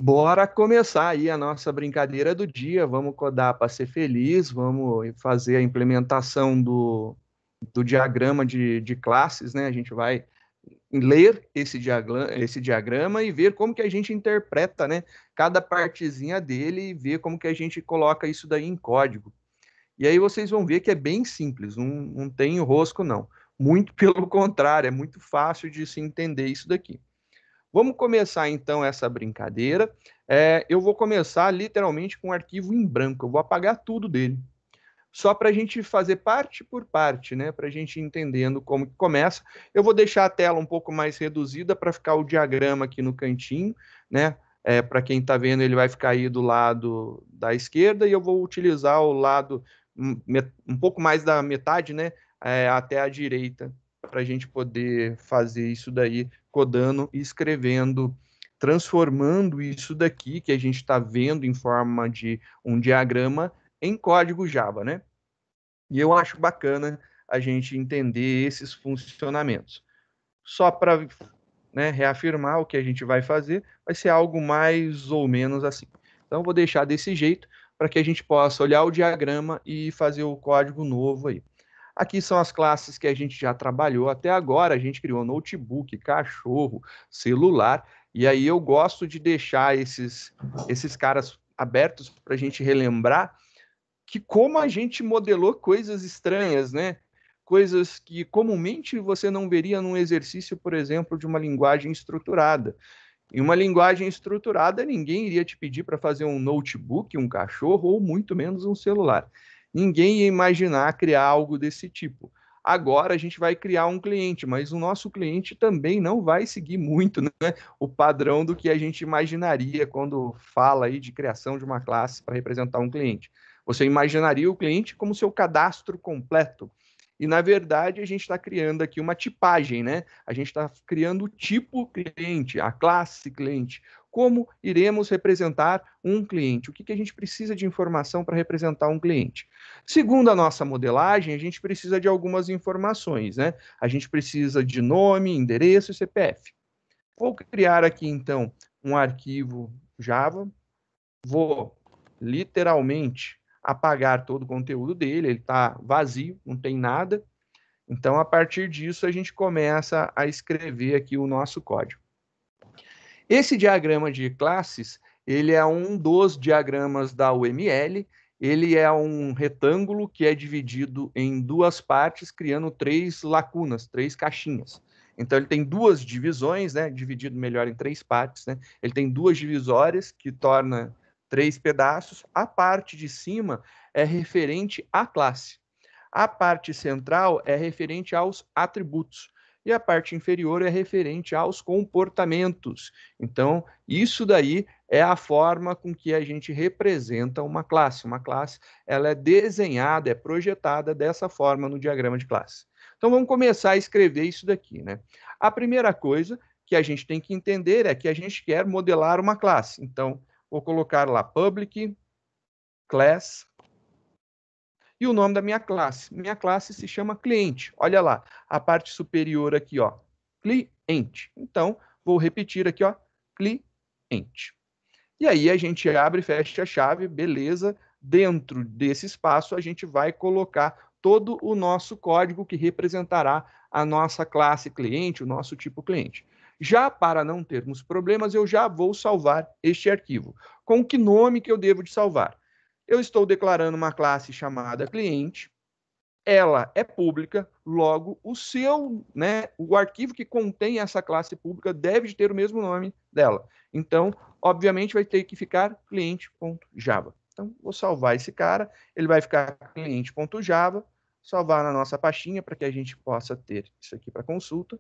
Bora começar aí a nossa brincadeira do dia. Vamos codar para ser feliz, vamos fazer a implementação do diagrama de classes, né? A gente vai ler esse diagrama e ver como que a gente interpreta, né? Cada partezinha dele e ver como que a gente coloca isso daí em código. E aí vocês vão ver que é bem simples, não tem rosco, não. Muito pelo contrário, é muito fácil de se entender isso daqui. Vamos começar então essa brincadeira. Eu vou começar literalmente com um arquivo em branco. Eu vou apagar tudo dele. Só para a gente fazer parte por parte, né? Para a gente entendendo como que começa. Eu vou deixar a tela um pouco mais reduzida para ficar o diagrama aqui no cantinho, né? Para quem está vendo, ele vai ficar aí do lado da esquerda e eu vou utilizar o lado um pouco mais da metade, né? Até a direita, para a gente poder fazer isso daí, codando e escrevendo, transformando isso daqui que a gente está vendo em forma de um diagrama em código Java, né? E eu acho bacana a gente entender esses funcionamentos. Só para, né, reafirmar o que a gente vai fazer, vai ser algo mais ou menos assim. Então, eu vou deixar desse jeito para que a gente possa olhar o diagrama e fazer o código novo aí. Aqui são as classes que a gente já trabalhou até agora. A gente criou notebook, cachorro, celular. E aí eu gosto de deixar esses caras abertos para a gente relembrar que como a gente modelou coisas estranhas, né? Coisas que comumente você não veria num exercício, por exemplo, de uma linguagem estruturada. Em uma linguagem estruturada, ninguém iria te pedir para fazer um notebook, um cachorro ou muito menos um celular. Ninguém ia imaginar criar algo desse tipo. Agora a gente vai criar um cliente, mas o nosso cliente também não vai seguir muito, né, o padrão do que a gente imaginaria quando fala aí de criação de uma classe para representar um cliente. Você imaginaria o cliente como seu cadastro completo. E, na verdade, a gente está criando aqui uma tipagem, né? A gente está criando o tipo cliente, a classe cliente. Como iremos representar um cliente? O que, que a gente precisa de informação para representar um cliente? Segundo a nossa modelagem, a gente precisa de algumas informações, né? A gente precisa de nome, endereço e CPF. Vou criar aqui, então, um arquivo Java. Vou literalmente apagar todo o conteúdo dele, ele está vazio, não tem nada. Então, a partir disso, a gente começa a escrever aqui o nosso código. Esse diagrama de classes, ele é um dos diagramas da UML, ele é um retângulo que é dividido em duas partes, criando três lacunas, três caixinhas. Então, ele tem duas divisões, né, dividido melhor em três partes, né? Ele tem duas divisórias que torna três pedaços. A parte de cima é referente à classe. A parte central é referente aos atributos e a parte inferior é referente aos comportamentos. Então, isso daí é a forma com que a gente representa uma classe. Uma classe, ela é desenhada, é projetada dessa forma no diagrama de classe. Então, vamos começar a escrever isso daqui, né? A primeira coisa que a gente tem que entender é que a gente quer modelar uma classe. Então, vou colocar lá public class e o nome da minha classe. Minha classe se chama cliente. Olha lá, a parte superior aqui, ó, cliente. Então, vou repetir aqui, ó, cliente. E aí a gente abre e fecha a chave, beleza. Dentro desse espaço, a gente vai colocar todo o nosso código que representará a nossa classe cliente, o nosso tipo cliente. Já para não termos problemas, eu já vou salvar este arquivo. Com que nome que eu devo de salvar? Eu estou declarando uma classe chamada cliente, ela é pública, logo o arquivo que contém essa classe pública deve ter o mesmo nome dela. Então, obviamente, vai ter que ficar cliente.java. Então, vou salvar esse cara, ele vai ficar cliente.java, salvar na nossa pastinha para que a gente possa ter isso aqui para consulta.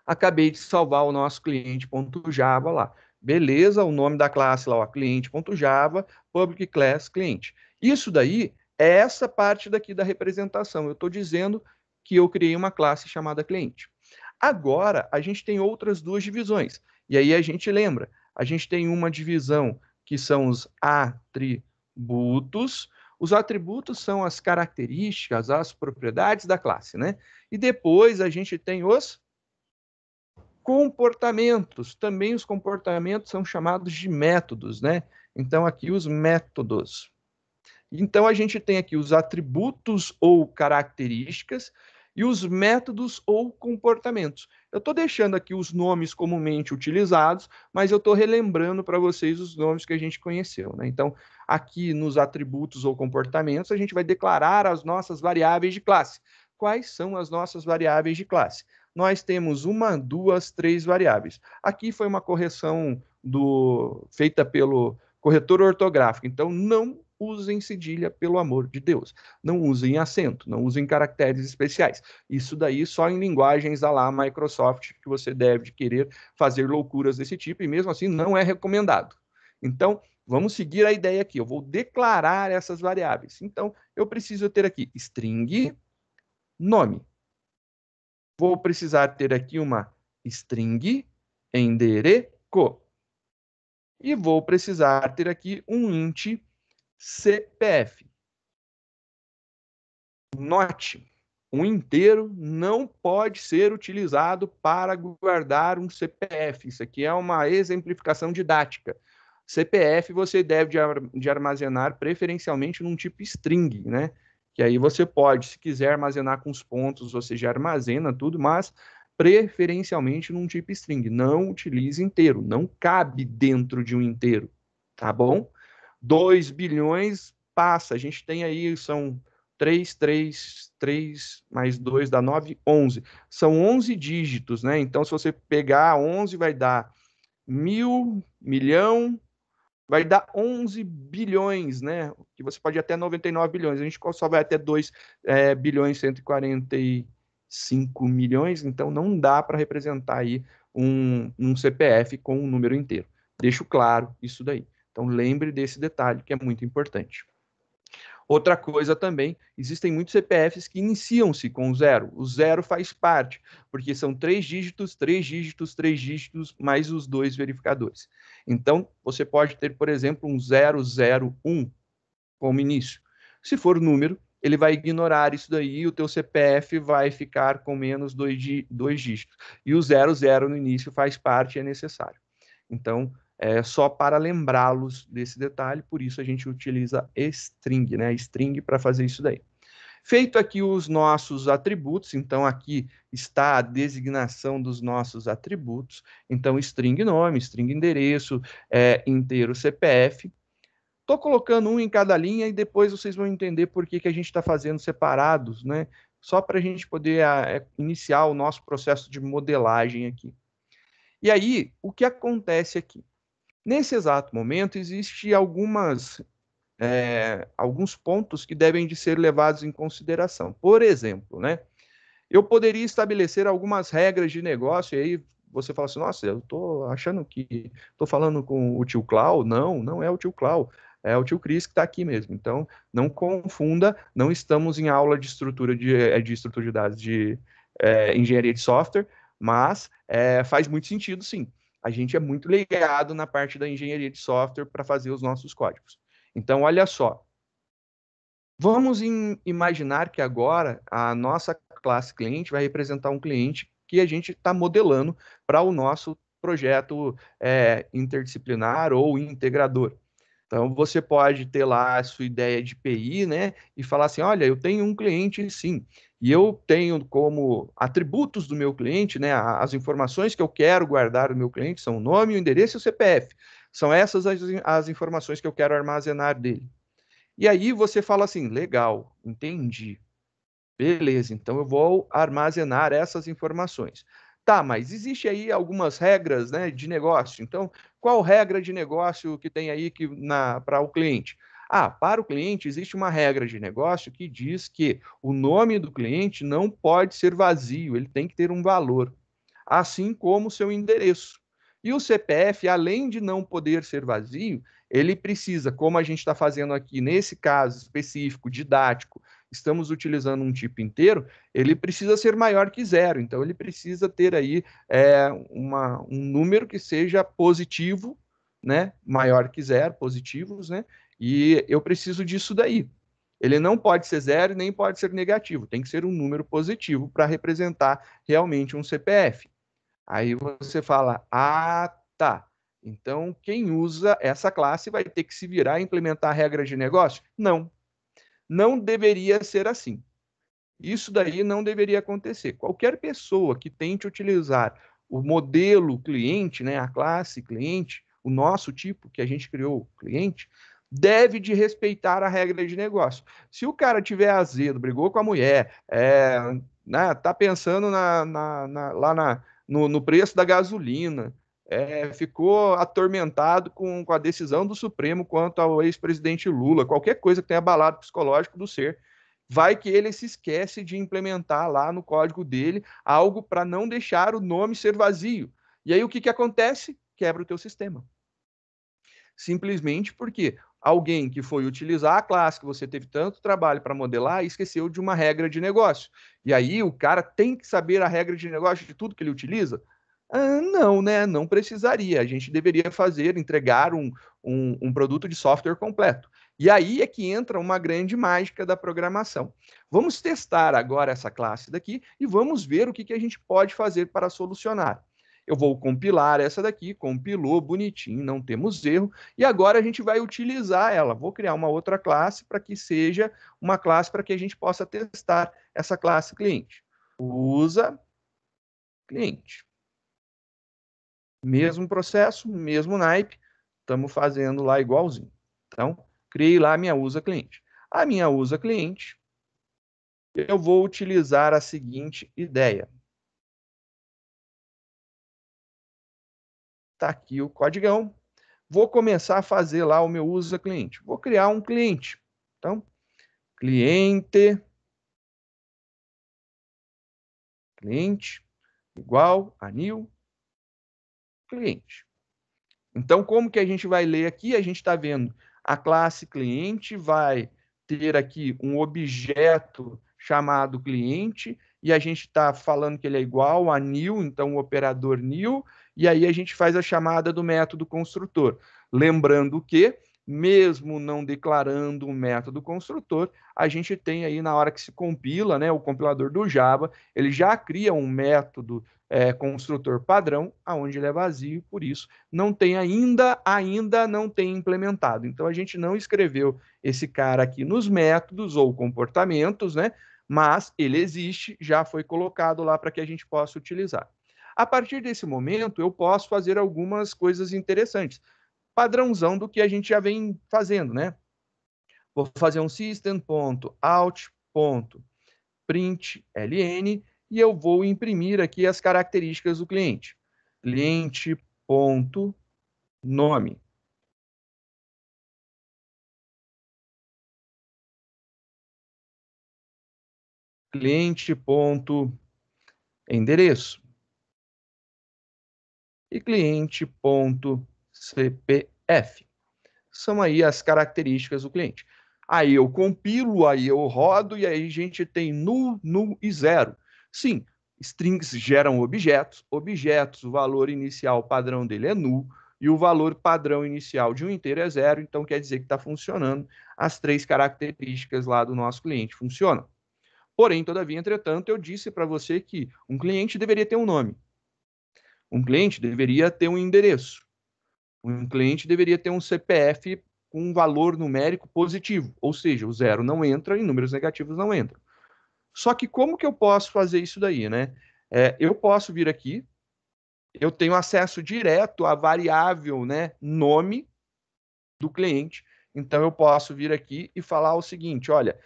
Acabei de salvar o nosso cliente.java lá. Beleza, o nome da classe lá, ó, cliente.java, public class cliente. Isso daí é essa parte daqui da representação. Eu estou dizendo que eu criei uma classe chamada cliente. Agora, a gente tem outras duas divisões. E aí a gente lembra, a gente tem uma divisão que são os atributos. Os atributos são as características, as propriedades da classe, né? E depois a gente tem os Comportamentos, também os comportamentos são chamados de métodos, né? Então, aqui os métodos. Então, a gente tem aqui os atributos ou características e os métodos ou comportamentos. Eu estou deixando aqui os nomes comumente utilizados, mas eu estou relembrando para vocês os nomes que a gente conheceu, né? Então, aqui nos atributos ou comportamentos, a gente vai declarar as nossas variáveis de classe. Quais são as nossas variáveis de classe? Nós temos uma, duas, três variáveis. Aqui foi uma correção feita pelo corretor ortográfico, então não usem cedilha, pelo amor de Deus. Não usem acento, não usem caracteres especiais. Isso daí só em linguagens da lá Microsoft que você deve querer fazer loucuras desse tipo, e mesmo assim não é recomendado. Então, vamos seguir a ideia aqui. Eu vou declarar essas variáveis. Então, eu preciso ter aqui string, nome. Vou precisar ter aqui uma string, endereço. E vou precisar ter aqui um int CPF. Note, um inteiro não pode ser utilizado para guardar um CPF. Isso aqui é uma exemplificação didática. CPF você deve de armazenar preferencialmente num tipo string, né? Que aí você pode, se quiser armazenar com os pontos, você já armazena tudo, mas preferencialmente num tipo string. Não utilize inteiro, não cabe dentro de um inteiro, tá bom? 2 bilhões passa, a gente tem aí, são 3 mais 2 dá 9, 11. São 11 dígitos, né? Então, se você pegar 11, vai dar 1.000, milhão, vai dar 11 bilhões, né? Que você pode ir até 99 bilhões. A gente só vai até 2 bilhões e 145 milhões, então não dá para representar aí um CPF com um número inteiro. Deixo claro isso daí. Então, lembre desse detalhe que é muito importante. Outra coisa também, existem muitos CPFs que iniciam-se com zero. O zero faz parte, porque são 3 dígitos, 3 dígitos, 3 dígitos, mais os 2 verificadores. Então, você pode ter, por exemplo, um 001 como início. Se for número, ele vai ignorar isso daí e o teu CPF vai ficar com menos 2 dígitos. E o 00 no início faz parte e é necessário. Então, é só para lembrá-los desse detalhe, por isso a gente utiliza string, né? String para fazer isso daí. Feito aqui os nossos atributos, então aqui está a designação dos nossos atributos. Então, string nome, string endereço, inteiro CPF. Estou colocando um em cada linha e depois vocês vão entender por que a gente está fazendo separados, né? Só para a gente poder iniciar o nosso processo de modelagem aqui. E aí, o que acontece aqui? Nesse exato momento, existem alguns pontos que devem de ser levados em consideração. Por exemplo, né, eu poderia estabelecer algumas regras de negócio, e aí você fala assim, nossa, eu estou achando que estou falando com o tio Clau. Não, não é o tio Clau, é o tio Cris que está aqui mesmo. Então, não confunda, não estamos em aula de estrutura de dados de engenharia de software, mas faz muito sentido, sim. A gente é muito ligado na parte da engenharia de software para fazer os nossos códigos. Então, olha só. Vamos imaginar que agora a nossa classe cliente vai representar um cliente que a gente está modelando para o nosso projeto interdisciplinar ou integrador. Então, você pode ter lá a sua ideia de PI, né? E falar assim, olha, eu tenho um cliente, sim, e eu tenho como atributos do meu cliente, né? As informações que eu quero guardar do meu cliente são o nome, o endereço e o CPF. São essas as informações que eu quero armazenar dele. E aí você fala assim, legal, entendi. Beleza, então eu vou armazenar essas informações. Tá, mas existe aí algumas regras, né, de negócio. Então, qual regra de negócio que tem aí para o cliente? Ah, para o cliente existe uma regra de negócio que diz que o nome do cliente não pode ser vazio, ele tem que ter um valor, assim como o seu endereço. E o CPF, além de não poder ser vazio, ele precisa, como a gente está fazendo aqui nesse caso específico, didático, estamos utilizando um tipo inteiro, ele precisa ser maior que zero. Então, ele precisa ter aí um número que seja positivo, né? Maior que zero, positivos, né? E eu preciso disso daí. Ele não pode ser zero nem pode ser negativo, tem que ser um número positivo para representar realmente um CPF. Aí você fala, ah, tá. Então, quem usa essa classe vai ter que se virar e implementar regras de negócio? Não. Não deveria ser assim. Isso daí não deveria acontecer. Qualquer pessoa que tente utilizar o modelo cliente, né, a classe cliente, o nosso tipo que a gente criou, cliente, deve de respeitar a regra de negócio. Se o cara tiver azedo, brigou com a mulher, né, tá pensando no preço da gasolina, ficou atormentado com a decisão do Supremo quanto ao ex-presidente Lula, qualquer coisa que tenha abalado o psicológico do ser, vai que ele se esquece de implementar lá no código dele algo para não deixar o nome ser vazio. E aí o que acontece? Quebra o teu sistema. Simplesmente porque alguém que foi utilizar a classe que você teve tanto trabalho para modelar esqueceu de uma regra de negócio. E aí o cara tem que saber a regra de negócio de tudo que ele utiliza? Não, né? Não precisaria. A gente deveria entregar um produto de software completo. E aí é que entra uma grande mágica da programação. Vamos testar agora essa classe daqui e vamos ver o que a gente pode fazer para solucionar. Eu vou compilar essa daqui, compilou bonitinho, não temos erro, e agora a gente vai utilizar ela. Vou criar uma outra classe para que seja uma classe para que a gente possa testar essa classe cliente. Usa cliente. Mesmo processo, mesmo naipe, estamos fazendo lá igualzinho. Então, criei lá a minha usa cliente. A minha usa cliente, eu vou utilizar a seguinte ideia. Está aqui o codigão. Vou começar a fazer lá o meu usa cliente. Vou criar um cliente. Então, cliente igual a new cliente. Então, como que a gente vai ler aqui? A gente está vendo a classe cliente vai ter aqui um objeto chamado cliente, e a gente está falando que ele é igual a new, então o operador new, e aí a gente faz a chamada do método construtor. Lembrando que, mesmo não declarando um método construtor, a gente tem aí na hora que se compila, né, o compilador do Java, ele já cria um método construtor padrão, aonde ele é vazio, por isso não tem ainda não tem implementado. Então a gente não escreveu esse cara aqui nos métodos ou comportamentos, né? Mas ele existe, já foi colocado lá para que a gente possa utilizar. A partir desse momento, eu posso fazer algumas coisas interessantes. Padrãozão do que a gente já vem fazendo, né? Vou fazer um system.out.println e eu vou imprimir aqui as características do cliente. Cliente.nome. Cliente.endereço. E cliente.cpf. São aí as características do cliente. Aí eu compilo, aí eu rodo, e aí a gente tem null, null e zero. Sim, strings geram objetos, o valor inicial padrão dele é null, e o valor padrão inicial de um inteiro é zero, então quer dizer que está funcionando. As três características lá do nosso cliente funcionam. Porém, todavia, entretanto, eu disse para você que um cliente deveria ter um nome. Um cliente deveria ter um endereço. Um cliente deveria ter um CPF com um valor numérico positivo, ou seja, o zero não entra e números negativos não entram. Só que como que eu posso fazer isso daí, né? Eu posso vir aqui, eu tenho acesso direto à variável, né, nome do cliente, então eu posso vir aqui e falar o seguinte, olha,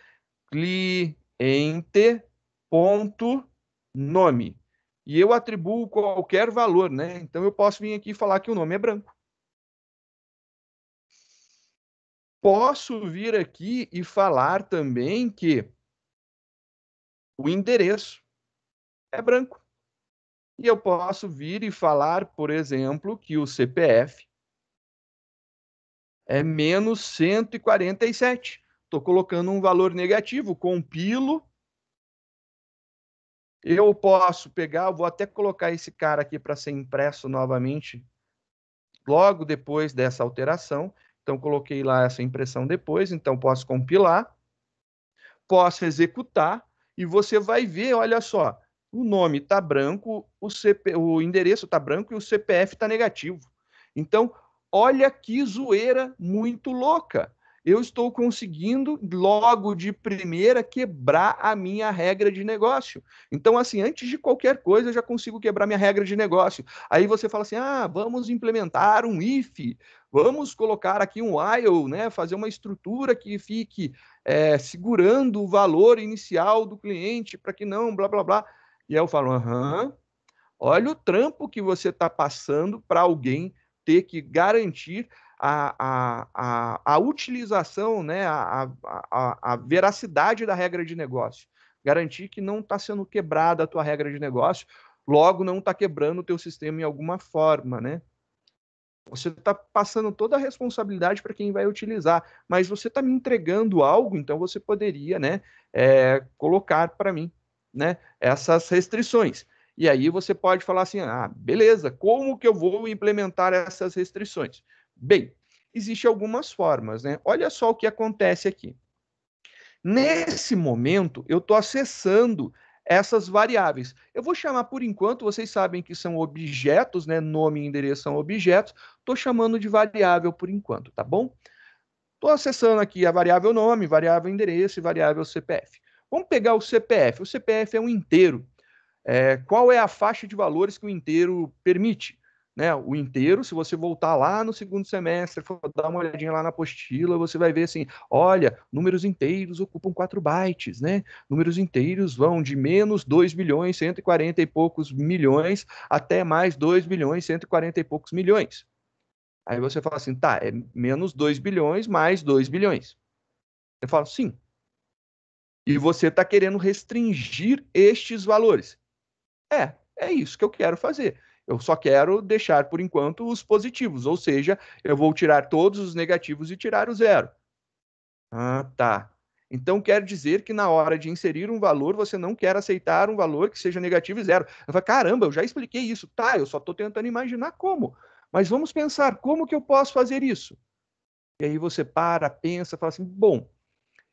cliente.nome. E eu atribuo qualquer valor, né? Então eu posso vir aqui e falar que o nome é branco. Posso vir aqui e falar também que o endereço é branco. E eu posso vir e falar, por exemplo, que o CPF é menos 147. Estou colocando um valor negativo, compilo. Eu posso pegar, vou até colocar esse cara aqui para ser impresso novamente, logo depois dessa alteração. Então, coloquei lá essa impressão depois, então posso compilar, posso executar, e você vai ver, olha só, o nome está branco, o endereço está branco e o CPF está negativo. Então, olha que zoeira muito louca. Eu estou conseguindo, logo de primeira, quebrar a minha regra de negócio. Então, assim, antes de qualquer coisa, eu já consigo quebrar minha regra de negócio. Aí você fala assim, vamos implementar um if, vamos colocar aqui um while, né, fazer uma estrutura que fique segurando o valor inicial do cliente para que não, blá, blá, blá. E aí eu falo, olha o trampo que você está passando para alguém ter que garantir a utilização, né, a veracidade da regra de negócio. Garantir que não está sendo quebrada a tua regra de negócio, logo não está quebrando o teu sistema em alguma forma, né? Você está passando toda a responsabilidade para quem vai utilizar, mas você está me entregando algo, então você poderia, né, colocar para mim, né, essas restrições. E aí você pode falar assim, beleza, como que eu vou implementar essas restrições? Bem, existem algumas formas, né? Olha só o que acontece aqui. Nesse momento, eu estou acessando essas variáveis. Eu vou chamar por enquanto, vocês sabem que são objetos, né? Nome e endereço são objetos. Estou chamando de variável por enquanto, tá bom? Estou acessando aqui a variável nome, variável endereço e variável CPF. Vamos pegar o CPF. O CPF é um inteiro. Qual é a faixa de valores que o inteiro permite? Né? O inteiro, se você voltar lá no segundo semestre, for dar uma olhadinha lá na apostila, você vai ver assim, olha, números inteiros ocupam 4 bytes, né? Números inteiros vão de menos 2 bilhões, 140 e poucos milhões, até mais 2 bilhões, 140 e poucos milhões. Aí você fala assim, tá, é menos 2 bilhões mais 2 bilhões. Eu falo, sim. E você está querendo restringir estes valores. É isso que eu quero fazer. Eu só quero deixar, por enquanto, os positivos, ou seja, eu vou tirar todos os negativos e tirar o zero. Tá. Então quer dizer que na hora de inserir um valor, você não quer aceitar um valor que seja negativo e zero. Eu falo, caramba, eu já expliquei isso. Tá, eu só estou tentando imaginar como. Mas vamos pensar, como que eu posso fazer isso? E aí você para, pensa, fala assim, bom,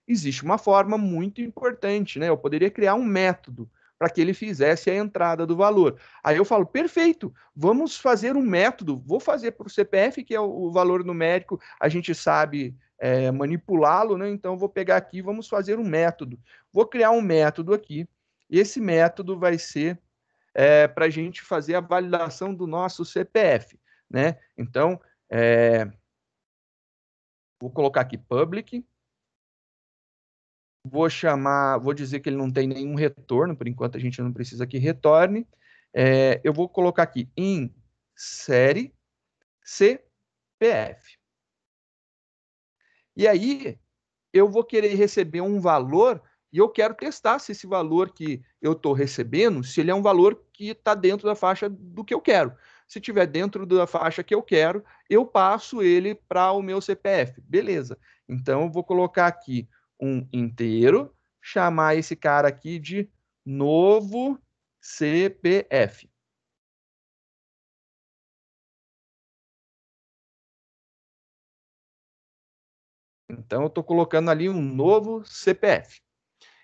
existe uma forma muito importante, né? Eu poderia criar um método para que ele fizesse a entrada do valor. Aí eu falo, perfeito, vamos fazer um método, vou fazer para o CPF, que é o valor numérico, a gente sabe manipulá-lo, né? Então vou pegar aqui, vamos fazer um método. Vou criar um método aqui, e esse método vai ser para a gente fazer a validação do nosso CPF, né? Então, vou colocar aqui public, vou dizer que ele não tem nenhum retorno, por enquanto a gente não precisa que retorne. Eu vou colocar aqui em série CPF. E aí eu vou querer receber um valor e eu quero testar se esse valor que eu estou recebendo, se ele é um valor que está dentro da faixa do que eu quero. Se estiver dentro da faixa que eu quero, eu passo ele para o meu CPF. Beleza. Então, eu vou colocar aqui um inteiro, chamar esse cara aqui de novo CPF. Então, eu estou colocando ali um novo CPF.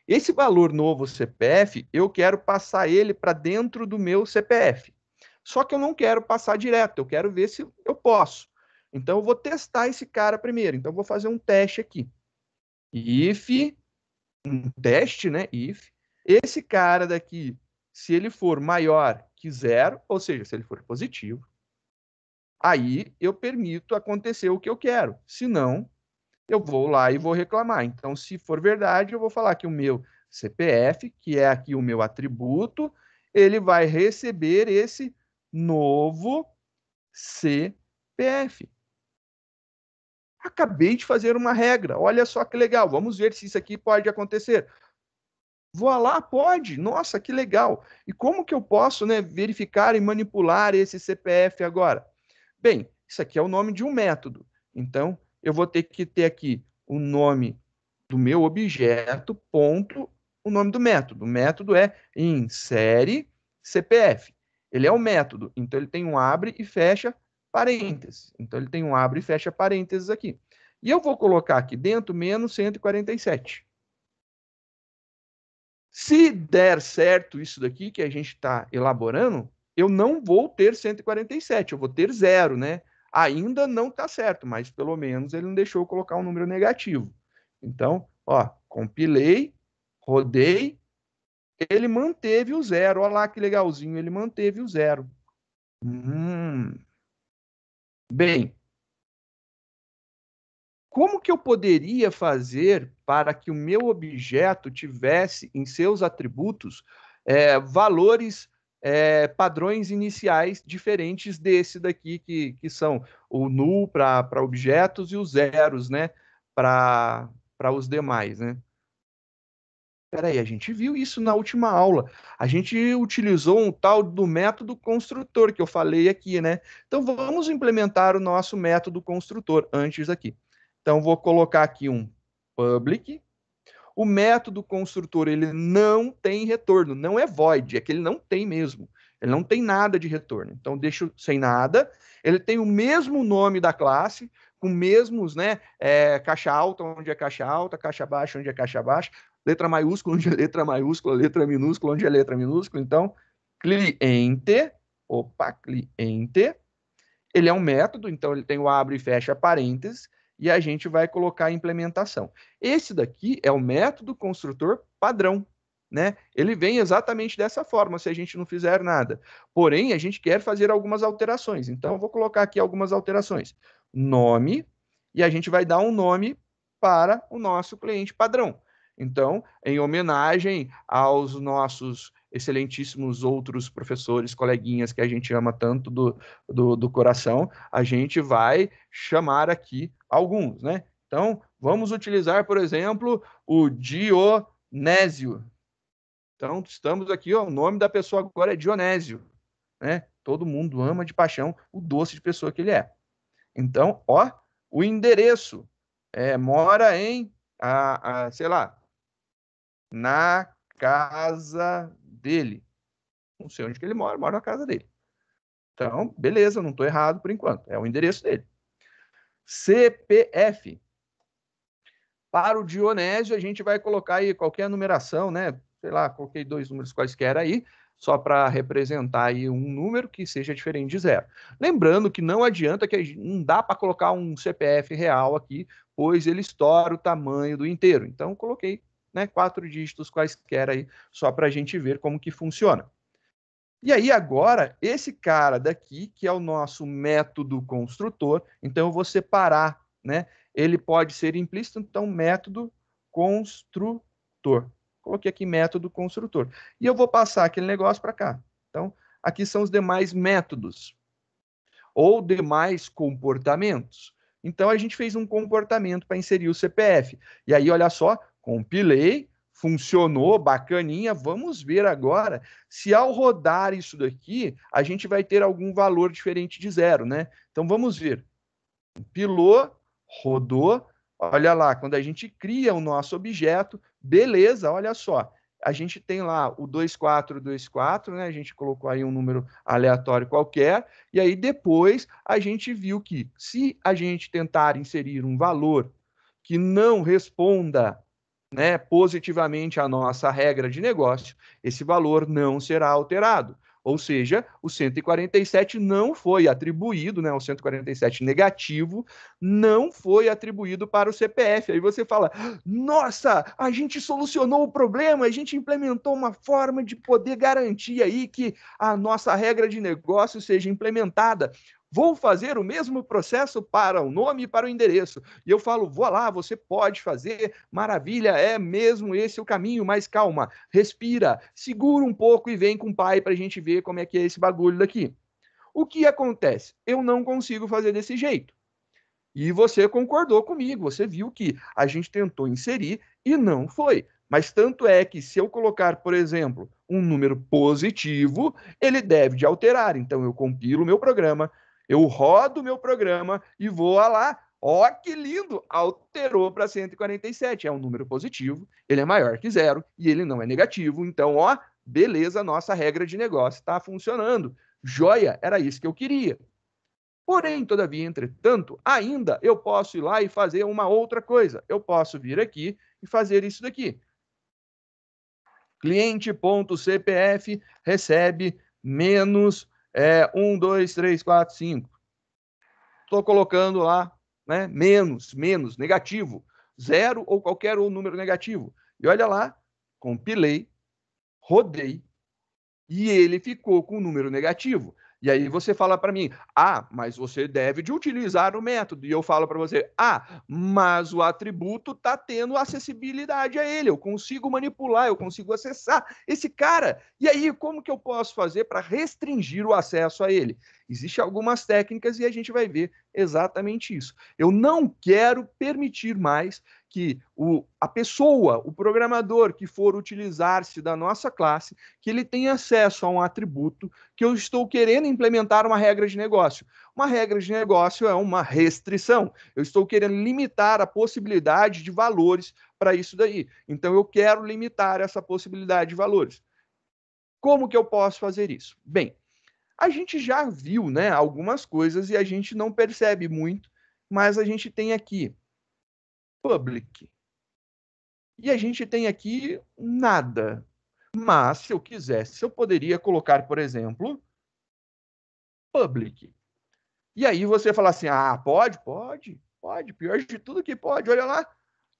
Esse valor novo CPF, eu quero passar ele para dentro do meu CPF. Só que eu não quero passar direto, eu quero ver se eu posso. Então, eu vou testar esse cara primeiro. Então, eu vou fazer um teste aqui. If, um teste, né? If, esse cara daqui, se ele for maior que zero, ou seja, se ele for positivo, aí eu permito acontecer o que eu quero. Se não, eu vou lá e vou reclamar. Então, se for verdade, eu vou falar que o meu CPF, que é aqui o meu atributo, ele vai receber esse novo CPF. Acabei de fazer uma regra. Olha só que legal. Vamos ver se isso aqui pode acontecer. Vou lá, pode. Nossa, que legal. E como que eu posso, né, verificar e manipular esse CPF agora? Bem, isso aqui é o nome de um método. Então, eu vou ter que ter aqui o nome do meu objeto, ponto, o nome do método. O método é insere CPF. Ele é um método, então ele tem um abre e fecha parênteses. Então ele tem um abre e fecha parênteses aqui. E eu vou colocar aqui dentro menos 147. Se der certo isso daqui que a gente está elaborando, eu não vou ter 147, eu vou ter 0, né? Ainda não está certo, mas pelo menos ele não deixou eu colocar um número negativo. Então, ó, compilei, rodei, ele manteve o 0. Olha lá que legalzinho, ele manteve o 0. Bem, como que eu poderia fazer para que o meu objeto tivesse em seus atributos valores, padrões iniciais diferentes desse daqui, que são o null para objetos e os zeros, né, para os demais, né? Peraí, a gente viu isso na última aula. A gente utilizou um tal do método construtor que eu falei aqui, né? Então vamos implementar o nosso método construtor antes aqui. Então vou colocar aqui um public. O método construtor ele não tem retorno, não é void, é que ele não tem mesmo. Ele não tem nada de retorno. Então deixo sem nada. Ele tem o mesmo nome da classe, com mesmos, né? Caixa alta onde é caixa alta, caixa baixa onde é caixa baixa, letra maiúscula onde é letra maiúscula, letra minúscula onde é letra minúscula. Então, cliente, ele é um método, então ele tem o abre e fecha parênteses, e a gente vai colocar a implementação. Esse daqui é o método construtor padrão, né? Ele vem exatamente dessa forma, se a gente não fizer nada. Porém, a gente quer fazer algumas alterações. Então, eu vou colocar aqui algumas alterações. Nome, e a gente vai dar um nome para o nosso cliente padrão. Então, em homenagem aos nossos excelentíssimos outros professores, coleguinhas que a gente ama tanto do coração, a gente vai chamar aqui alguns, né? Então, vamos utilizar, por exemplo, o Dionésio. Então, estamos aqui, ó, o nome da pessoa agora é Dionésio, né? Todo mundo ama de paixão o doce de pessoa que ele é. Então, ó, o endereço mora em, sei lá, na casa dele. Não sei onde que ele mora na casa dele. Então, beleza, não estou errado por enquanto. É o endereço dele. CPF. Para o Dionésio, a gente vai colocar aí qualquer numeração, né? Sei lá, coloquei 2 números quaisquer aí, só para representar aí um número que seja diferente de 0. Lembrando que não adianta que não dá para colocar um CPF real aqui, pois ele estoura o tamanho do inteiro. Então, coloquei, né, 4 dígitos quaisquer aí, só para a gente ver como que funciona. E aí, agora, esse cara daqui, que é o nosso método construtor, então eu vou separar, né? Ele pode ser implícito, então, método construtor. Coloquei aqui método construtor. E eu vou passar aquele negócio para cá. Então, aqui são os demais métodos, ou demais comportamentos. Então, a gente fez um comportamento para inserir o CPF. E aí, olha só, compilei, funcionou, bacaninha. Vamos ver agora se ao rodar isso daqui, a gente vai ter algum valor diferente de 0, né? Então vamos ver. Compilou, rodou. Olha lá, quando a gente cria o nosso objeto, beleza, olha só. A gente tem lá o 2424, né? A gente colocou aí um número aleatório qualquer, e aí depois a gente viu que se a gente tentar inserir um valor que não responda, né, positivamente a nossa regra de negócio, esse valor não será alterado. Ou seja, o 147 não foi atribuído, né, o 147 negativo, não foi atribuído para o CPF. Aí você fala, nossa, a gente solucionou o problema, a gente implementou uma forma de poder garantir aí que a nossa regra de negócio seja implementada. Vou fazer o mesmo processo para o nome e para o endereço. E eu falo, vou lá, você pode fazer, maravilha, é mesmo esse o caminho, mas calma, respira, segura um pouco e vem com o pai para a gente ver como é que é esse bagulho daqui. O que acontece? Eu não consigo fazer desse jeito. E você concordou comigo, você viu que a gente tentou inserir e não foi. Mas tanto é que se eu colocar, por exemplo, um número positivo, ele deve de alterar. Então eu compilo o meu programa, eu rodo o meu programa e vou lá. Ó, que lindo! Alterou para 147. É um número positivo, ele é maior que 0 e ele não é negativo. Então, ó, beleza, nossa regra de negócio está funcionando. Joia, era isso que eu queria. Porém, todavia, entretanto, ainda eu posso ir lá e fazer uma outra coisa. Eu posso vir aqui e fazer isso daqui. cliente.cpf recebe menos 1, 2, 3, 4, 5. Estou colocando lá, né, menos, negativo, 0 ou qualquer outro número negativo. E olha lá, compilei, rodei, e ele ficou com o número negativo. E aí você fala para mim, mas você deve de utilizar o método. E eu falo para você, mas o atributo está tendo acessibilidade a ele. Eu consigo manipular, eu consigo acessar esse cara. E aí, como que eu posso fazer para restringir o acesso a ele? Existem algumas técnicas e a gente vai ver exatamente isso. Eu não quero permitir mais que a pessoa, o programador que for utilizar-se da nossa classe, que ele tenha acesso a um atributo que eu estou querendo implementar uma regra de negócio. Uma regra de negócio é uma restrição. Eu estou querendo limitar a possibilidade de valores para isso daí. Então, eu quero limitar essa possibilidade de valores. Como que eu posso fazer isso? Bem, a gente já viu, né, algumas coisas e a gente não percebe muito, mas a gente tem aqui public. E a gente tem aqui nada. Mas, se eu quisesse, eu poderia colocar, por exemplo, public. E aí você fala assim, pode. Pior de tudo que pode, olha lá.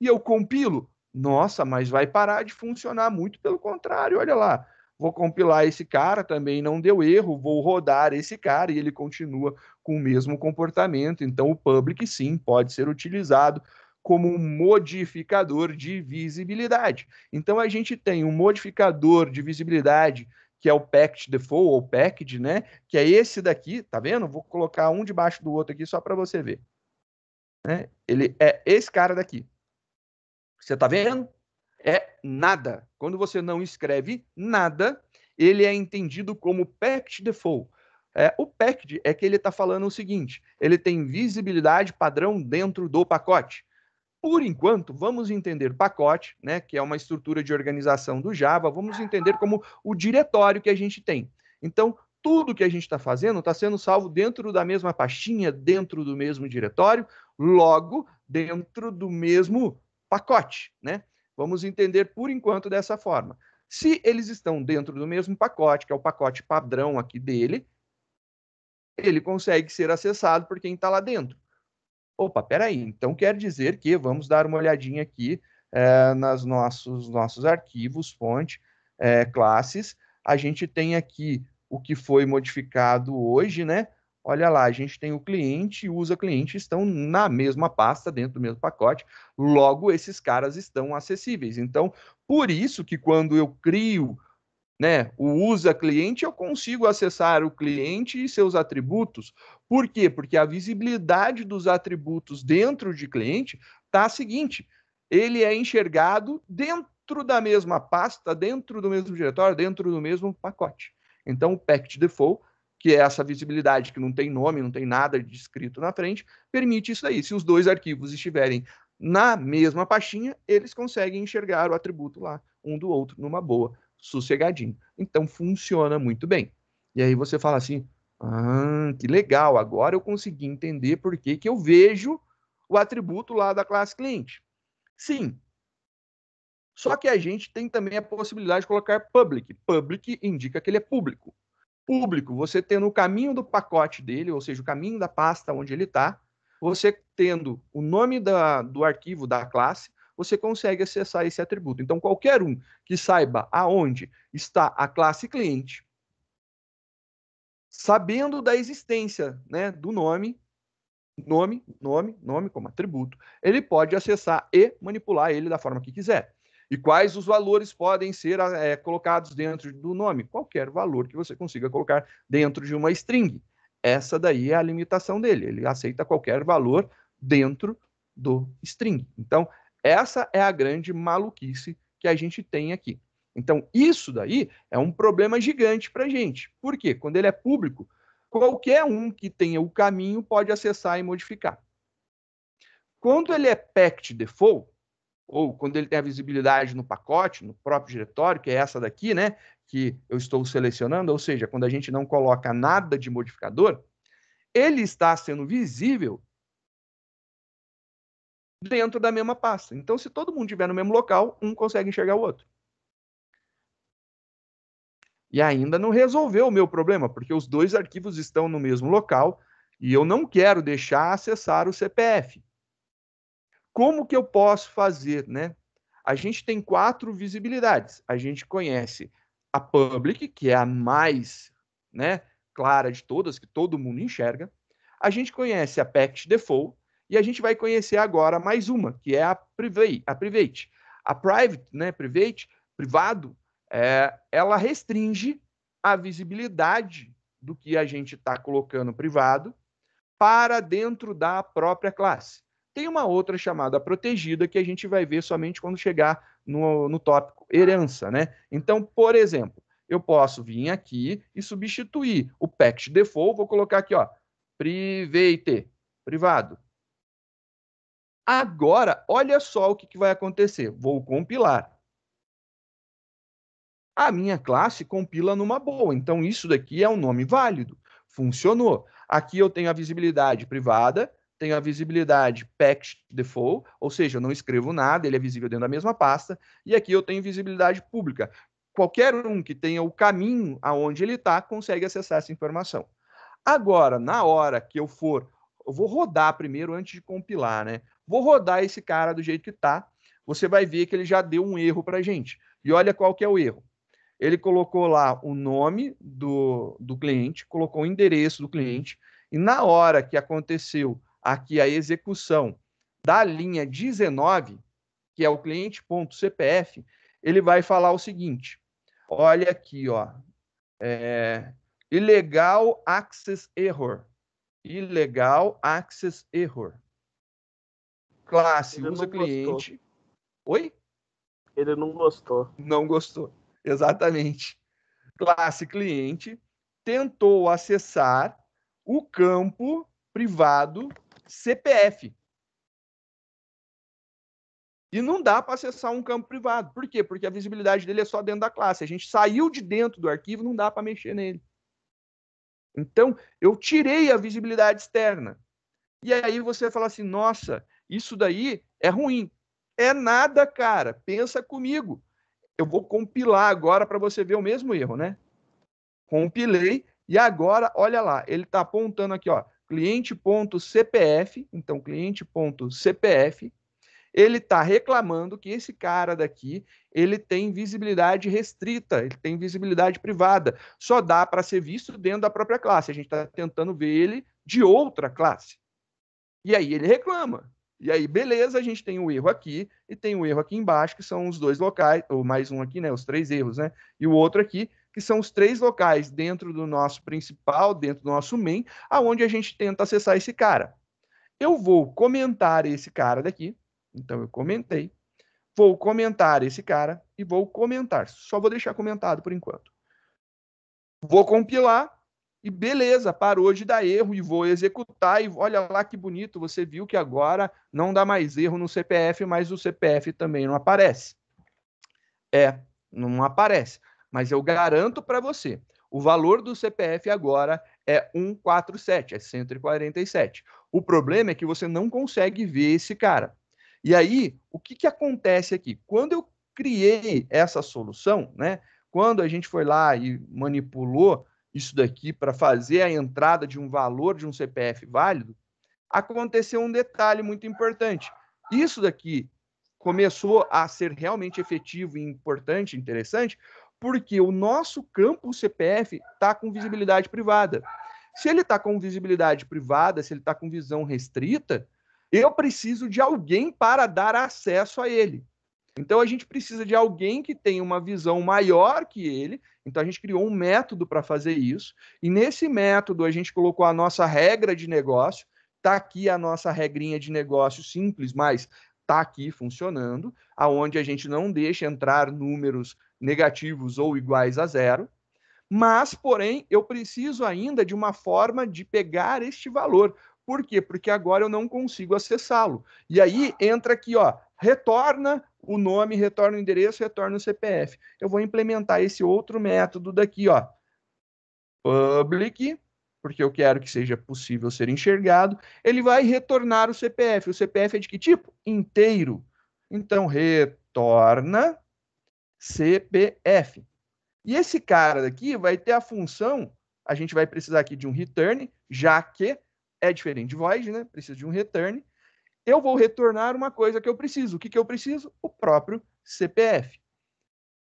E eu compilo. Nossa, mas vai parar de funcionar muito pelo contrário, olha lá. Vou compilar esse cara, também não deu erro, vou rodar esse cara e ele continua com o mesmo comportamento. Então, o public, sim, pode ser utilizado como um modificador de visibilidade. Então, a gente tem um modificador de visibilidade que é o packed default, ou packed, né? Que é esse daqui, tá vendo? Vou colocar um debaixo do outro aqui só para você ver. Né? Ele é esse cara daqui. Você tá vendo? É nada. Quando você não escreve nada, ele é entendido como packed default. O packed é que ele está falando o seguinte: ele tem visibilidade padrão dentro do pacote. Por enquanto, vamos entender pacote, né, que é uma estrutura de organização do Java, vamos entender como o diretório que a gente tem. Então, tudo que a gente está fazendo está sendo salvo dentro da mesma pastinha, dentro do mesmo diretório, logo dentro do mesmo pacote, né? Vamos entender por enquanto dessa forma. Se eles estão dentro do mesmo pacote, que é o pacote padrão aqui dele, ele consegue ser acessado por quem está lá dentro. Opa, peraí, então quer dizer que vamos dar uma olhadinha aqui nos nossos arquivos, fonte, classes. A gente tem aqui o que foi modificado hoje, né? Olha lá, a gente tem o cliente e o usa cliente estão na mesma pasta, dentro do mesmo pacote, logo esses caras estão acessíveis. Então, por isso que quando eu crio, né, o usa cliente, eu consigo acessar o cliente e seus atributos. Por quê? Porque a visibilidade dos atributos dentro de cliente está a seguinte: ele é enxergado dentro da mesma pasta, dentro do mesmo diretório, dentro do mesmo pacote. Então, o packed default, que é essa visibilidade que não tem nome, não tem nada descrito na frente, permite isso aí. Se os dois arquivos estiverem na mesma pastinha, eles conseguem enxergar o atributo lá, um do outro, numa boa, sossegadinho. Então, funciona muito bem. E aí você fala assim, que legal, agora eu consegui entender por que eu vejo o atributo lá da classe cliente. Sim, só que a gente tem também a possibilidade de colocar public. Public indica que ele é público. Público, você tendo o caminho do pacote dele, ou seja, o caminho da pasta onde ele está, você tendo o nome do arquivo da classe, você consegue acessar esse atributo. Então, qualquer um que saiba aonde está a classe cliente, sabendo da existência, né, do nome como atributo, ele pode acessar e manipular ele da forma que quiser. E quais os valores podem ser colocados dentro do nome? Qualquer valor que você consiga colocar dentro de uma string. Essa daí é a limitação dele. Ele aceita qualquer valor dentro do string. Então, essa é a grande maluquice que a gente tem aqui. Então, isso daí é um problema gigante para a gente. Por quê? Quando ele é público, qualquer um que tenha o caminho pode acessar e modificar. Quando ele é packed default, ou quando ele tem a visibilidade no pacote, no próprio diretório, que é essa daqui, né, que eu estou selecionando, ou seja, quando a gente não coloca nada de modificador, ele está sendo visível dentro da mesma pasta. Então, se todo mundo estiver no mesmo local, um consegue enxergar o outro. E ainda não resolveu o meu problema, porque os dois arquivos estão no mesmo local e eu não quero deixar acessar o CPF. Como que eu posso fazer, né? A gente tem 4 visibilidades. A gente conhece a public, que é a mais, né, clara de todas, que todo mundo enxerga. A gente conhece a package default e a gente vai conhecer agora mais uma, que é a private. A private, né, privado, ela restringe a visibilidade do que a gente está colocando privado para dentro da própria classe. Tem uma outra chamada protegida que a gente vai ver somente quando chegar no tópico herança, né? Então, por exemplo, eu posso vir aqui e substituir o package default, vou colocar aqui, ó, private, privado. Agora, olha só o que vai acontecer. Vou compilar. A minha classe compila numa boa, então isso daqui é um nome válido. Funcionou. Aqui eu tenho a visibilidade privada, tenho a visibilidade package default, ou seja, eu não escrevo nada, ele é visível dentro da mesma pasta, e aqui eu tenho visibilidade pública. Qualquer um que tenha o caminho aonde ele está, consegue acessar essa informação. Agora, na hora que eu vou rodar primeiro antes de compilar, né? Vou rodar esse cara do jeito que está, você vai ver que ele já deu um erro para a gente. E olha qual que é o erro. Ele colocou lá o nome do cliente, colocou o endereço do cliente, e na hora que aconteceu aqui a execução da linha 19, que é o cliente.cpf, ele vai falar o seguinte: olha aqui, ó, illegal access error. Illegal access error. Classe usa cliente. Oi? Ele não gostou. Não gostou. Exatamente. Classe cliente tentou acessar o campo privado CPF. E não dá para acessar um campo privado. Por quê? Porque a visibilidade dele é só dentro da classe. A gente saiu de dentro do arquivo, não dá para mexer nele. Então, eu tirei a visibilidade externa. E aí você fala assim, nossa, isso daí é ruim. É nada, cara. Pensa comigo. Eu vou compilar agora para você ver o mesmo erro, né? Compilei e agora, olha lá, ele está apontando aqui, ó, cliente.cpf, então cliente.cpf, ele está reclamando que esse cara daqui, ele tem visibilidade restrita, ele tem visibilidade privada, só dá para ser visto dentro da própria classe, a gente está tentando ver ele de outra classe. E aí ele reclama. E aí, beleza, a gente tem um erro aqui e tem um erro aqui embaixo, que são os dois locais, ou mais um aqui, né? Os 3 erros, né? E o outro aqui, que são os 3 locais dentro do nosso principal, dentro do nosso main, aonde a gente tenta acessar esse cara. Eu vou comentar esse cara daqui. Então, eu comentei. Vou comentar esse cara e vou comentar. Só vou deixar comentado por enquanto. Vou compilar. E beleza, parou de dar erro e vou executar. E olha lá que bonito, você viu que agora não dá mais erro no CPF, mas o CPF também não aparece. Não aparece. Mas eu garanto para você, o valor do CPF agora é 147, é 147. O problema é que você não consegue ver esse cara. E aí, o que acontece aqui? Quando eu criei essa solução, né? Quando a gente foi lá e manipulou isso daqui para fazer a entrada de um valor de um CPF válido, aconteceu um detalhe muito importante. Isso daqui começou a ser realmente efetivo e importante, interessante, porque o nosso campo CPF está com visibilidade privada. Se ele está com visibilidade privada, se ele está com visão restrita, eu preciso de alguém para dar acesso a ele. Então a gente precisa de alguém que tenha uma visão maior que ele. Então a gente criou um método para fazer isso. E nesse método a gente colocou a nossa regra de negócio. Está aqui a nossa regrinha de negócio simples, mas está aqui funcionando, aonde a gente não deixa entrar números negativos ou iguais a zero. Mas, porém, eu preciso ainda de uma forma de pegar este valor. Por quê? Porque agora eu não consigo acessá-lo. E aí entra aqui, ó, retorna o nome, retorna o endereço, retorna o CPF. Eu vou implementar esse outro método daqui, ó, public, porque eu quero que seja possível ser enxergado. Ele vai retornar o CPF. O CPF é de que tipo? Inteiro. Então, retorna CPF. E esse cara daqui vai ter a função, a gente vai precisar aqui de um return, já que é diferente de void, né? Precisa de um return. Eu vou retornar uma coisa que eu preciso. O que eu preciso? O próprio CPF.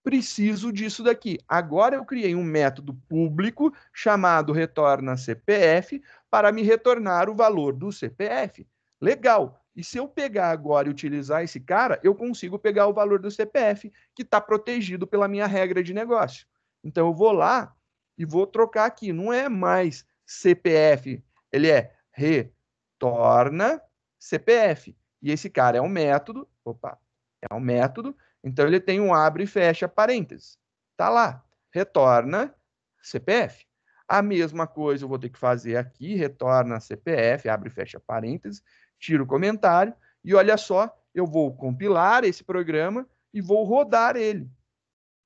Preciso disso daqui. Agora eu criei um método público chamado retorna CPF para me retornar o valor do CPF. Legal. E se eu pegar agora e utilizar esse cara, eu consigo pegar o valor do CPF, que está protegido pela minha regra de negócio. Então eu vou lá e vou trocar aqui. Não é mais CPF, ele é retorna CPF. E esse cara é um método. Opa, é um método. Então ele tem um abre e fecha parênteses. Tá lá. Retorna CPF. A mesma coisa eu vou ter que fazer aqui, retorna CPF, abre e fecha parênteses, tiro o comentário e olha só, eu vou compilar esse programa e vou rodar ele.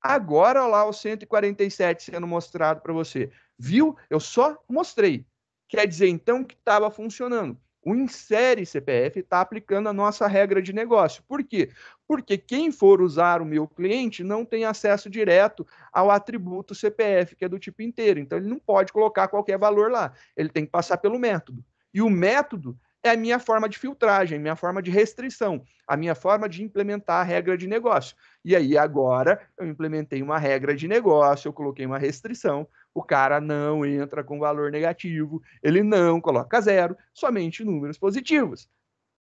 Agora, olha lá o 147 sendo mostrado para você. Viu? Eu só mostrei. Quer dizer, então, que estava funcionando. O insere CPF está aplicando a nossa regra de negócio. Por quê? Porque quem for usar o meu cliente não tem acesso direto ao atributo CPF, que é do tipo inteiro. Então, ele não pode colocar qualquer valor lá. Ele tem que passar pelo método. E o método é a minha forma de filtragem, a minha forma de restrição, a minha forma de implementar a regra de negócio. E aí, agora, eu implementei uma regra de negócio, eu coloquei uma restrição, o cara não entra com valor negativo, ele não coloca zero, somente números positivos.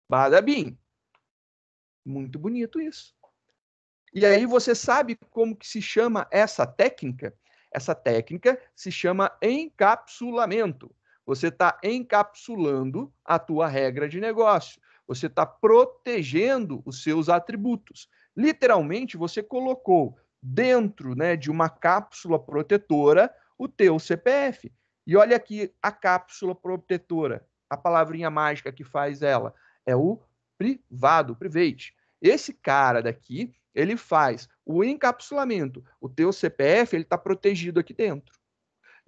Badabim. Muito bonito isso. E aí, você sabe como que se chama essa técnica? Essa técnica se chama encapsulamento. Você está encapsulando a tua regra de negócio. Você está protegendo os seus atributos. Literalmente, você colocou dentro, né, de uma cápsula protetora o teu CPF. E olha aqui a cápsula protetora. A palavrinha mágica que faz ela é o privado, private. Esse cara daqui, ele faz o encapsulamento. O teu CPF, ele está protegido aqui dentro.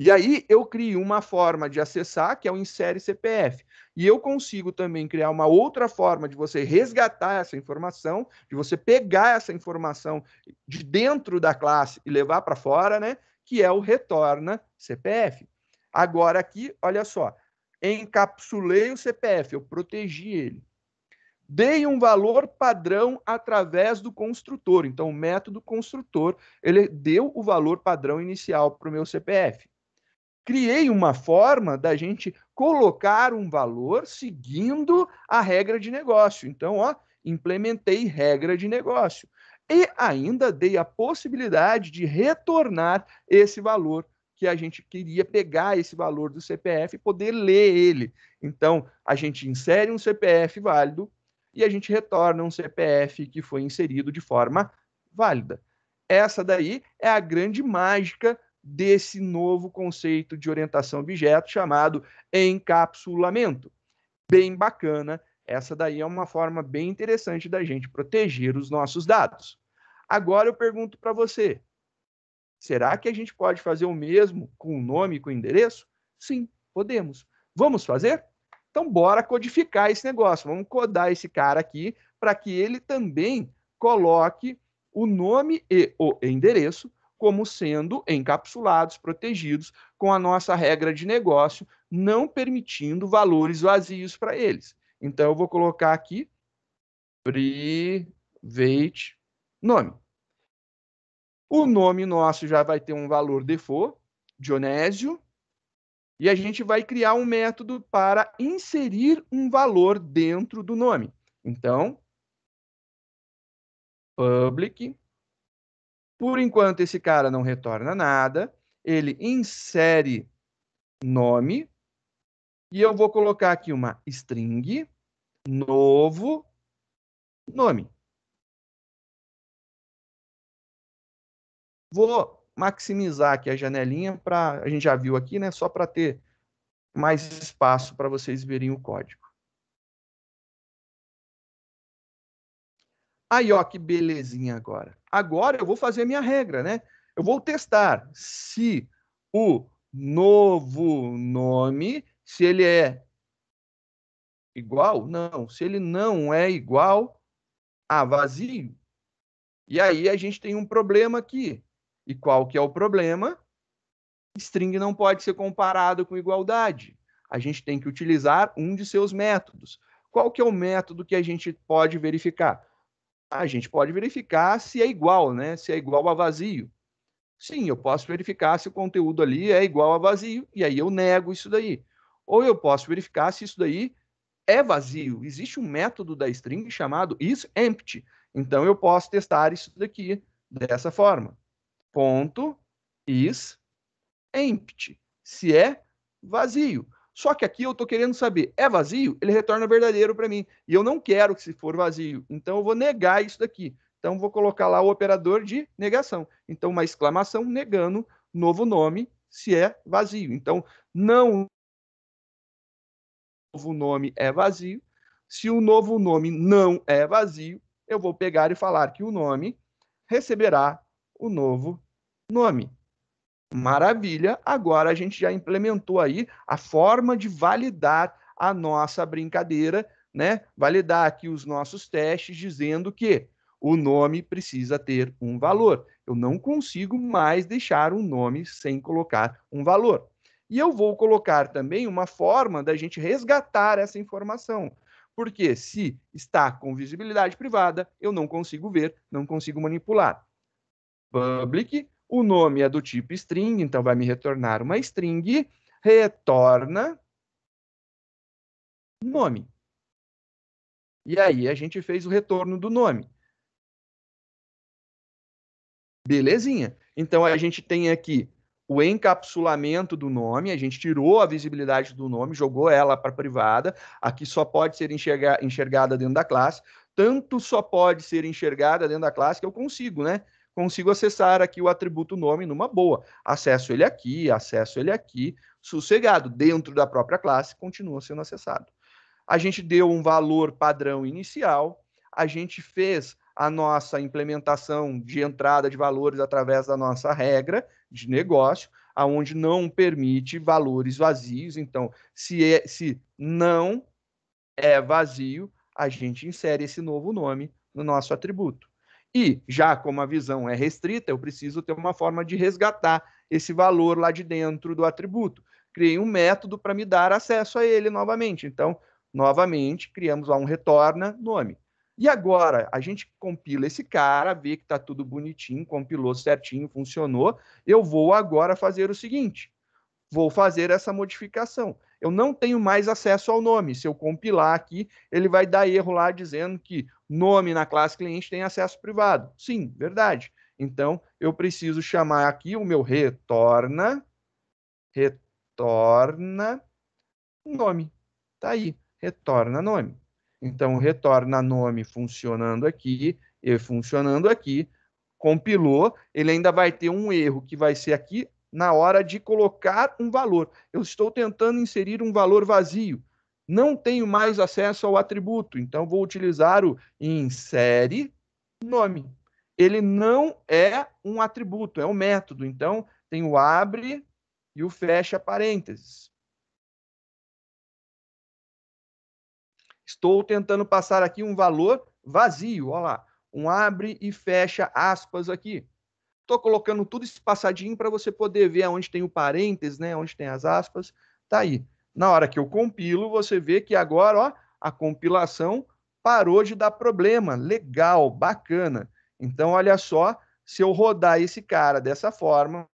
E aí eu crio uma forma de acessar, que é o insere CPF. E eu consigo também criar uma outra forma de você resgatar essa informação, de você pegar essa informação de dentro da classe e levar para fora, né? Que é o retorna CPF. Agora aqui, olha só, encapsulei o CPF, eu protegi ele. Dei um valor padrão através do construtor. Então, o método construtor, ele deu o valor padrão inicial para o meu CPF. Criei uma forma da gente colocar um valor seguindo a regra de negócio. Então, ó, implementei regra de negócio. E ainda dei a possibilidade de retornar esse valor, que a gente queria pegar esse valor do CPF e poder ler ele. Então, a gente insere um CPF válido e a gente retorna um CPF que foi inserido de forma válida. Essa daí é a grande mágica desse novo conceito de orientação a objeto chamado encapsulamento. Bem bacana. Essa daí é uma forma bem interessante da gente proteger os nossos dados. Agora eu pergunto para você, será que a gente pode fazer o mesmo com o nome e com o endereço? Sim, podemos. Vamos fazer? Então, bora codificar esse negócio. Vamos codar esse cara aqui para que ele também coloque o nome e o endereço como sendo encapsulados, protegidos com a nossa regra de negócio, não permitindo valores vazios para eles. Então, eu vou colocar aqui private nome. O nome nosso já vai ter um valor default, Dionésio, e a gente vai criar um método para inserir um valor dentro do nome. Então, public. Por enquanto, esse cara não retorna nada. Ele insere nome. E eu vou colocar aqui uma string novo nome. Vou maximizar aqui a janelinha para a gente já viu aqui, né? Só para ter mais espaço para vocês verem o código. Aí, ó, que belezinha agora. Agora eu vou fazer a minha regra, né? Eu vou testar se o novo nome, se ele é igual, não. Se ele não é igual a vazio, e aí a gente tem um problema aqui. E qual que é o problema? String não pode ser comparado com igualdade. A gente tem que utilizar um de seus métodos. Qual que é o método que a gente pode verificar? A gente pode verificar se é igual, né? Se é igual a vazio. Sim, eu posso verificar se o conteúdo ali é igual a vazio, e aí eu nego isso daí. Ou eu posso verificar se isso daí é vazio. Existe um método da string chamado isEmpty. Então eu posso testar isso daqui dessa forma. Ponto isEmpty. Se é vazio. Só que aqui eu estou querendo saber, é vazio? Ele retorna verdadeiro para mim. E eu não quero que se for vazio. Então eu vou negar isso daqui. Então vou colocar lá o operador de negação. Então uma exclamação negando novo nome se é vazio. Então não novo nome é vazio. Se o novo nome não é vazio, eu vou pegar e falar que o nome receberá o novo nome. Maravilha, agora a gente já implementou aí a forma de validar a nossa brincadeira, né? Validar aqui os nossos testes dizendo que o nome precisa ter um valor. Eu não consigo mais deixar um nome sem colocar um valor. E eu vou colocar também uma forma da gente resgatar essa informação. Porque se está com visibilidade privada, eu não consigo ver, não consigo manipular. Public, o nome é do tipo string, então vai me retornar uma string, retorna nome. E aí a gente fez o retorno do nome. Belezinha. Então a gente tem aqui o encapsulamento do nome, a gente tirou a visibilidade do nome, jogou ela para privada. Aqui só pode ser enxergada dentro da classe. Tanto só pode ser enxergada dentro da classe que eu consigo, né? Consigo acessar aqui o atributo nome numa boa. Acesso ele aqui, sossegado. Dentro da própria classe, continua sendo acessado. A gente deu um valor padrão inicial, a gente fez a nossa implementação de entrada de valores através da nossa regra de negócio, aonde não permite valores vazios. Então, se não é vazio, a gente insere esse novo nome no nosso atributo. E, já como a visão é restrita, eu preciso ter uma forma de resgatar esse valor lá de dentro do atributo. Criei um método para me dar acesso a ele novamente. Então, novamente, criamos lá um retorna nome. E agora, a gente compila esse cara, vê que está tudo bonitinho, compilou certinho, funcionou. Eu vou agora fazer o seguinte: vou fazer essa modificação. Eu não tenho mais acesso ao nome. Se eu compilar aqui, ele vai dar erro lá dizendo que nome na classe cliente tem acesso privado. Sim, verdade. Então, eu preciso chamar aqui o meu retorna nome. Tá aí, retorna nome. Então, retorna nome funcionando aqui e funcionando aqui. Compilou, ele ainda vai ter um erro que vai ser aqui na hora de colocar um valor. Eu estou tentando inserir um valor vazio. Não tenho mais acesso ao atributo, então vou utilizar o insere nome. Ele não é um atributo, é um método. Então, tem o abre e o fecha parênteses. Estou tentando passar aqui um valor vazio, olha lá, um abre e fecha aspas aqui. Estou colocando tudo espaçadinho para você poder ver onde tem o parênteses, né, onde tem as aspas. Tá aí. Na hora que eu compilo, você vê que agora, ó, a compilação parou de dar problema. Legal, bacana. Então, olha só, se eu rodar esse cara dessa forma,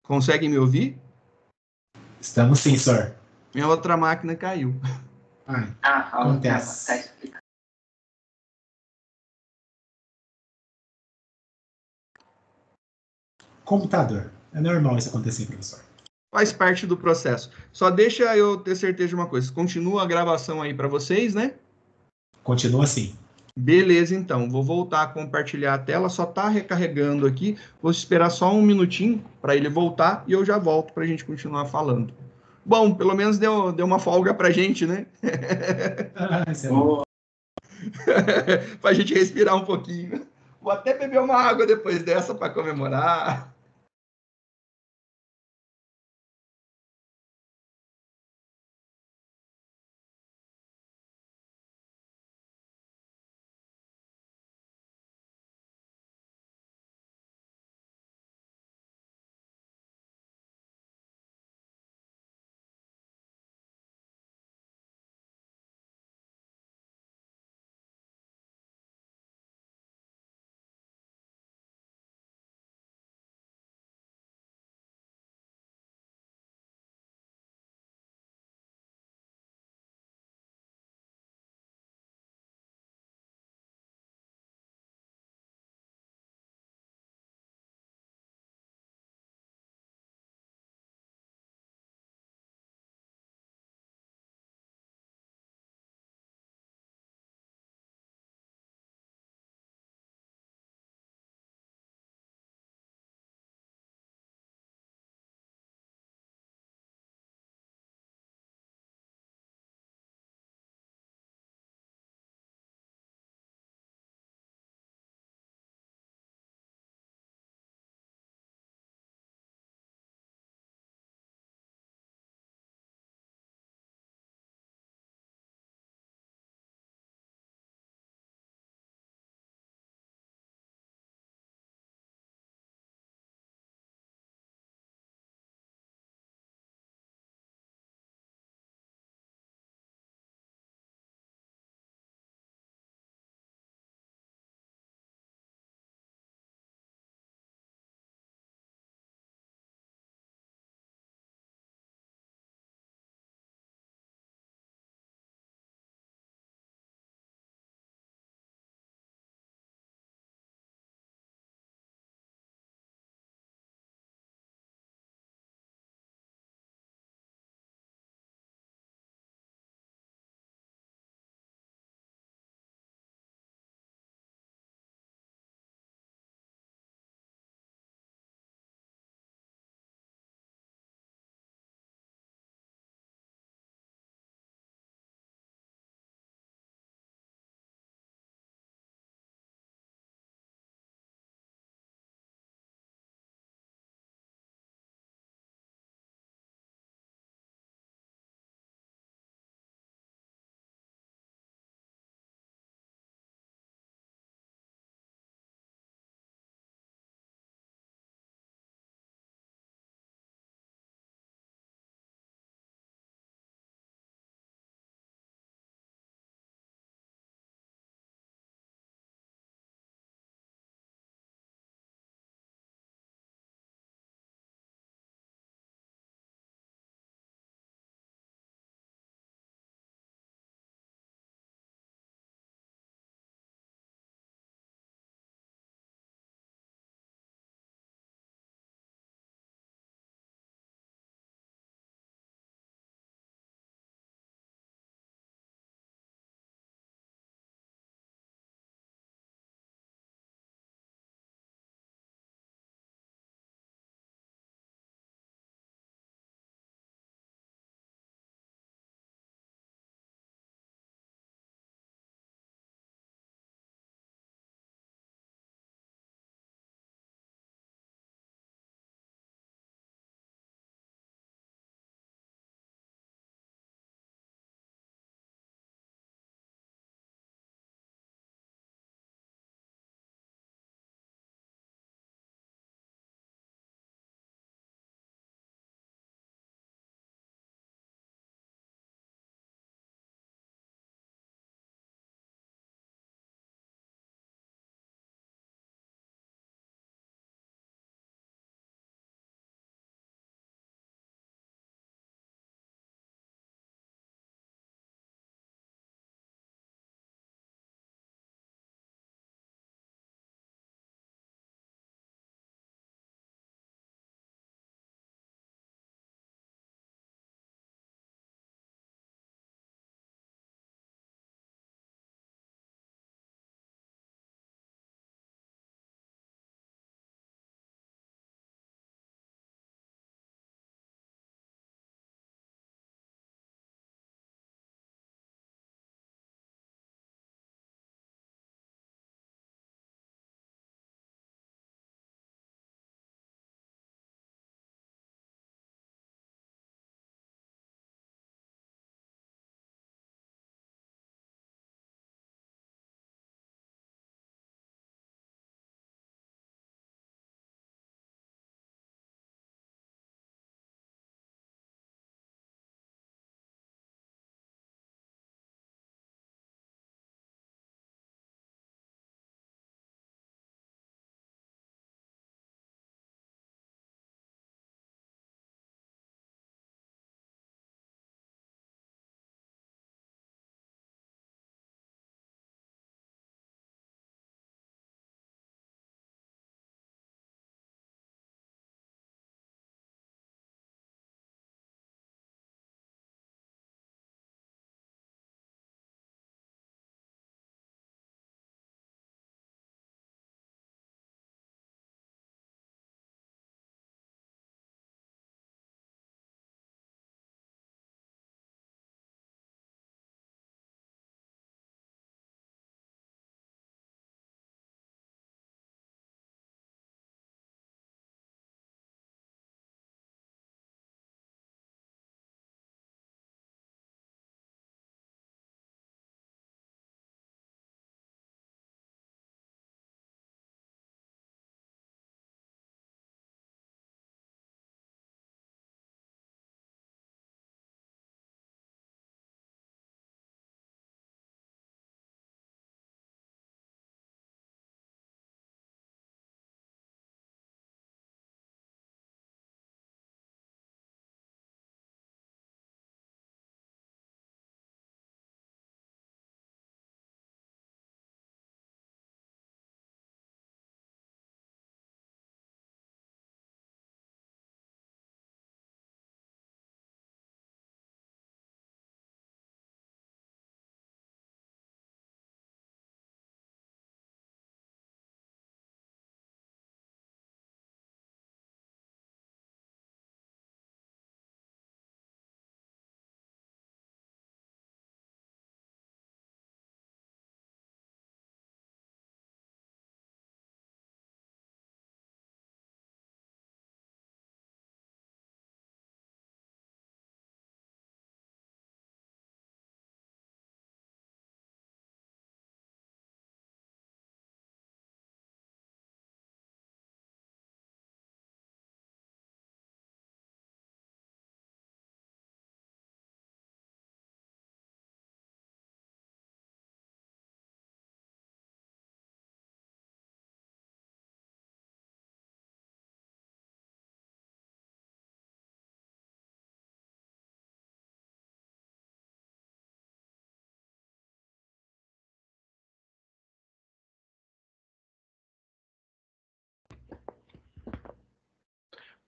Consegue me ouvir? Estamos sim, senhor. Minha outra máquina caiu. Ai, acontece. Tá explicado. Computador. É normal isso acontecer, professor. Faz parte do processo. Só deixa eu ter certeza de uma coisa. Continua a gravação aí para vocês, né? Continua assim. Beleza, então. Vou voltar a compartilhar a tela. Só está recarregando aqui. Vou esperar só um minutinho para ele voltar e eu já volto para a gente continuar falando. Bom, pelo menos deu uma folga para a gente, né? Isso é bom. Para a gente respirar um pouquinho. Vou até beber uma água depois dessa para comemorar.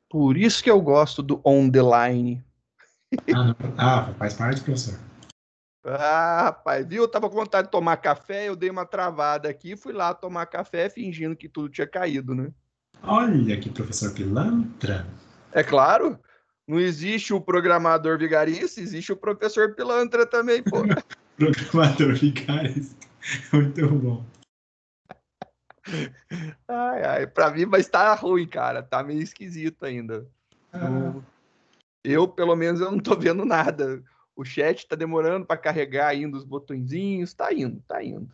Por isso que eu gosto do on the line. Ah, não. Ah, faz parte, professor. Ah, rapaz, viu? Eu tava com vontade de tomar café, eu dei uma travada aqui, fui lá tomar café fingindo que tudo tinha caído, né? Olha que professor pilantra. É claro, não existe o programador vigarista, existe o professor pilantra também, pô. Programador vigarista. Muito bom. Ai, ai, pra mim vai estar ruim, cara. Tá meio esquisito ainda. Ah, Não- Eu, pelo menos, eu não tô vendo nada. O chat tá demorando para carregar ainda os botõezinhos. Tá indo, tá indo.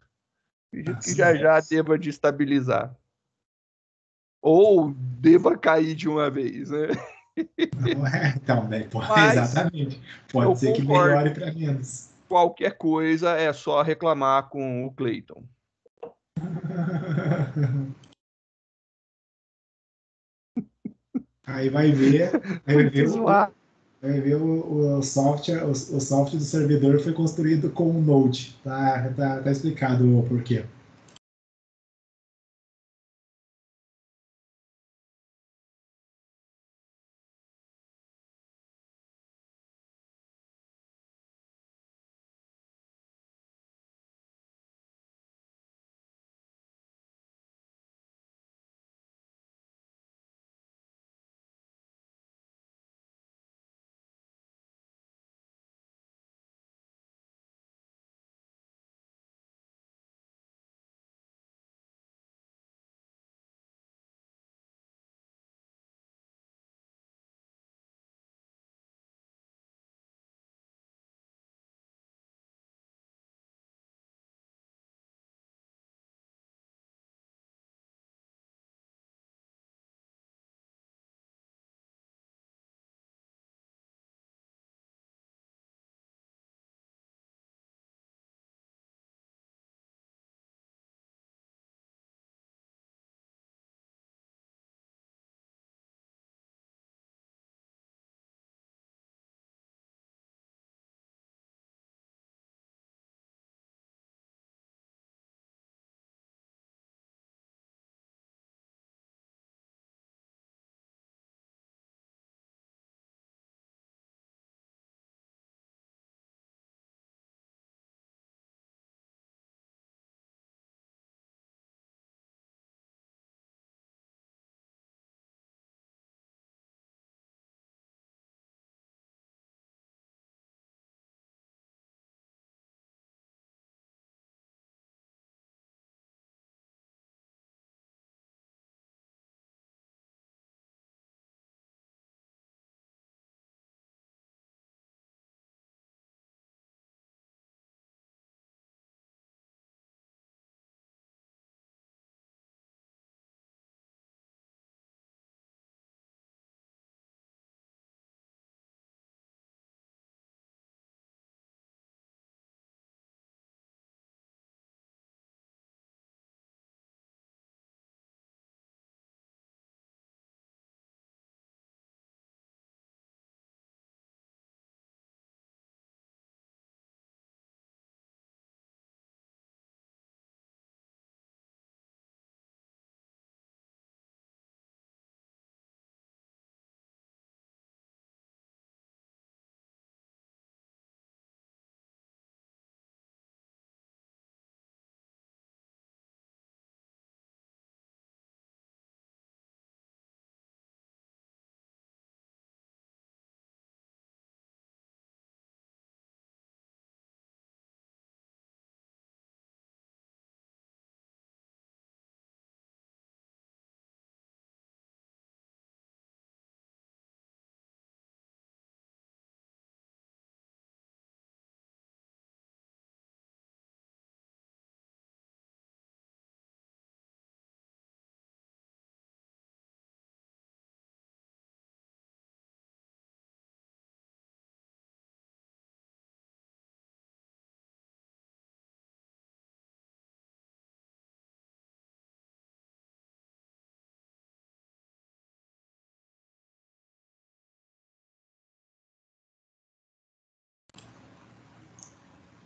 Acredito que já já sucesso. deva de estabilizar. Ou deva cair de uma vez, né? Não é? Então, né? Pô, Mas exatamente. eu Pode ser que concordo. melhore para menos. Qualquer coisa é só reclamar com o Clayton. Aí vai ver, aí Muito zoado. vai ver o software, o software do servidor foi construído com um Node. Tá explicado o porquê.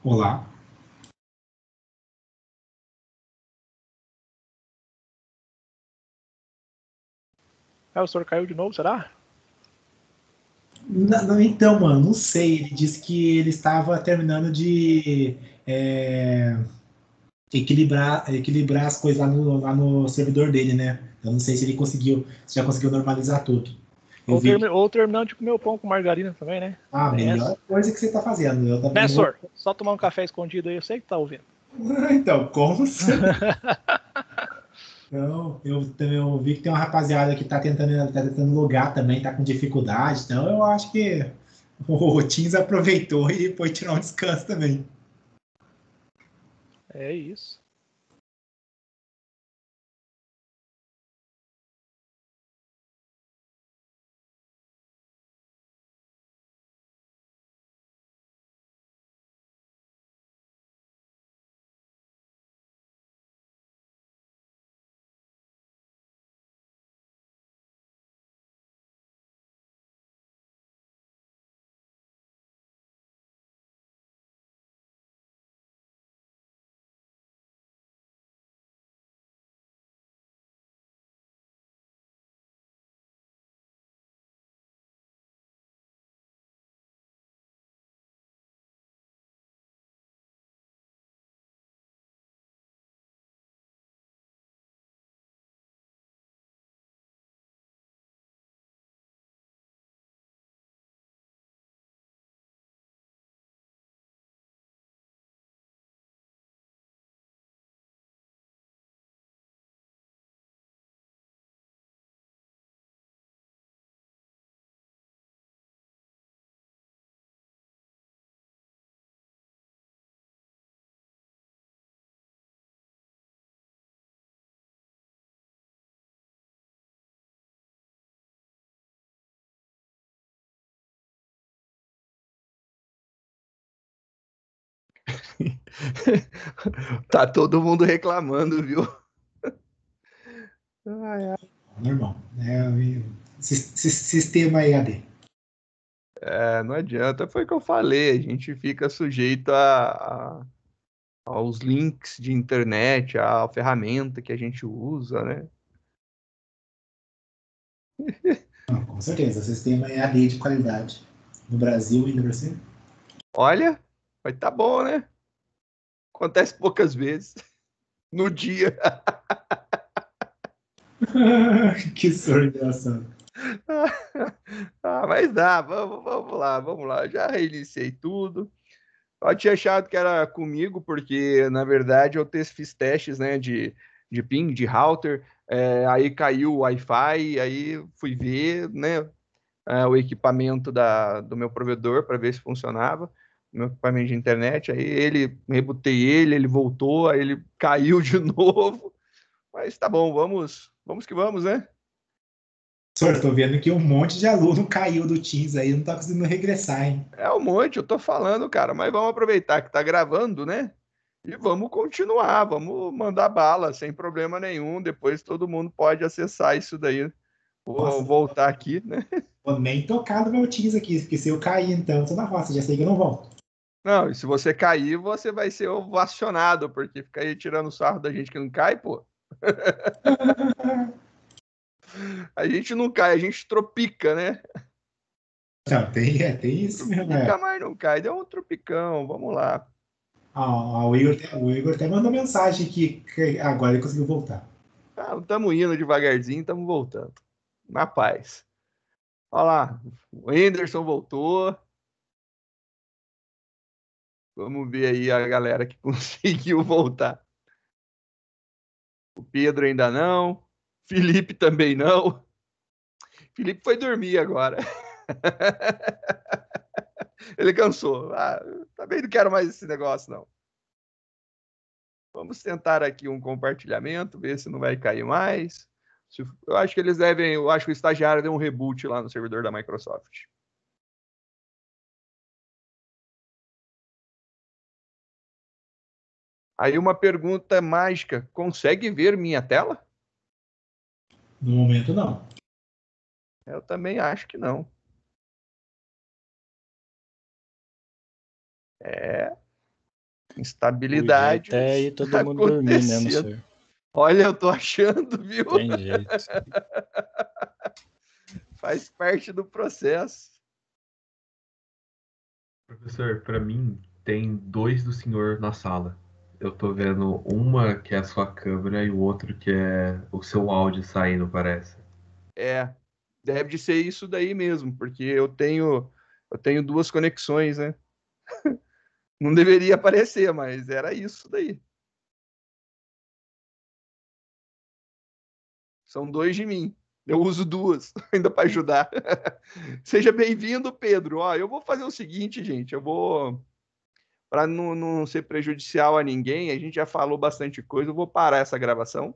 Olá. Ah, o senhor caiu de novo, será? Então, mano, não sei. Ele disse que ele estava terminando de equilibrar as coisas lá no servidor dele, né? Eu não sei se ele conseguiu, se já conseguiu normalizar tudo. Eu vi que, Ou terminando de comer o pão com margarina também, né? a Tem melhor essa. coisa que você está fazendo. Eu também não vou. Nessor, só tomar um café escondido aí, eu sei que tá ouvindo. Então, como você. Não, eu vi que tem uma rapaziada que tá tentando logar também, tá com dificuldade. Então, eu acho que o Teams aproveitou e foi tirar um descanso também. É isso. Tá todo mundo reclamando, viu? Normal. Sistema EAD. Não adianta, foi o que eu falei, a gente fica sujeito aos links de internet, à ferramenta que a gente usa, né? Não, com certeza. Sistema EAD de qualidade. No Brasil e no Brasil. Olha, vai tá bom, né? Acontece poucas vezes no dia. Que sorte engraçado. Mas dá, vamos lá. Já reiniciei tudo. Eu tinha achado que era comigo, porque na verdade fiz testes, né, de ping, de router, aí caiu o Wi-Fi, aí fui ver, né, o equipamento do meu provedor para ver se funcionava, meu equipamento de internet, aí rebutei ele voltou, aí ele caiu de novo, mas tá bom, vamos que vamos, né? Senhor, tô vendo que um monte de aluno caiu do Teams aí, não tá conseguindo regressar, hein? É um monte, eu tô falando, cara, mas vamos aproveitar que tá gravando, né? E vamos continuar, vamos mandar bala sem problema nenhum. Depois todo mundo pode acessar isso daí. Vou Nossa, voltar aqui, né? vou nem tocar no meu Teams aqui, porque se eu cair, então, eu tô na roça, já sei que eu não volto. Não, e se você cair, você vai ser ovacionado, porque fica aí tirando sarro da gente que não cai, pô. A gente não cai, a gente tropica, né? Não, tem isso mesmo, Tropica, mas não cai. Deu um tropicão, vamos lá. O Igor até mandou mensagem que agora ele conseguiu voltar. Estamos indo devagarzinho, estamos voltando. Na paz. Olha lá, o Anderson voltou. Vamos ver aí a galera que conseguiu voltar. O Pedro ainda não. Felipe também não. Felipe foi dormir agora. Ele cansou. Também não quero mais esse negócio, não. Vamos tentar aqui um compartilhamento, ver se não vai cair mais. Eu acho que eu acho que o estagiário deu um reboot lá no servidor da Microsoft. Aí uma pergunta mágica: consegue ver minha tela? No momento, não. Eu também acho que não. O jeito Instabilidade é ir todo mundo dormir mesmo, acontecendo. senhor. Olha, eu tô achando, viu? Tem jeito. Faz parte do processo. Professor, para mim, tem dois do senhor na sala. Eu tô vendo uma que é a sua câmera e o outro que é o seu áudio saindo, parece. É, deve de ser isso daí mesmo, porque eu tenho duas conexões, né? Não deveria aparecer, mas era isso daí. São dois de mim. Eu uso duas ainda para ajudar. Seja bem-vindo, Pedro. Ó, eu vou fazer o seguinte, gente. Eu vou, para não ser prejudicial a ninguém, a gente já falou bastante coisa. Eu vou parar essa gravação